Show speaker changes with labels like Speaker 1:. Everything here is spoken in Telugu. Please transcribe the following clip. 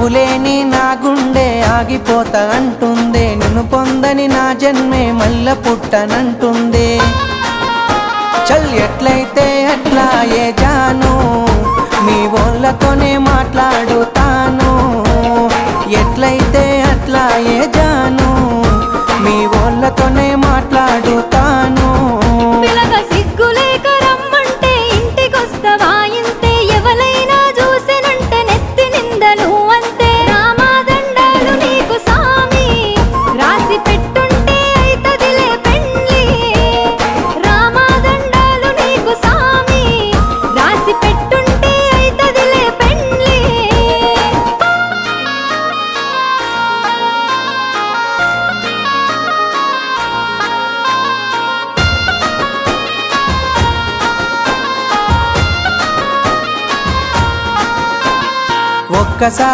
Speaker 1: నువ్వు లేని నా గుండె ఆగిపోతా అంటుందే, నిన్ను పొందని నా జన్మే మల్ల పుట్టనంటుందే. చల్ ఎట్లయితే అట్లా ఏ జాను, మీ వాళ్ళతోనే మాట్లాడుతాను. ఎట్లయితే అట్లా ఏ జాను, మీ వాళ్ళతోనే మాట్లాడుతాను.
Speaker 2: పిలక సిగ్గులేక రమ్మంటే ఇంటికొస్తవా ఇంతే, ఎవలైనా చూసినంటే నెత్తి నిందలు అంతే. రామాదండాలు నీకు సామి, రాసి పెట్టుంటే అయితదిలే పెండ్లి. రామాదండాలు నీకు సామి, రాసి పెట్టుంటే అయితదిలే పెండ్లి.
Speaker 1: ఒక్కసారి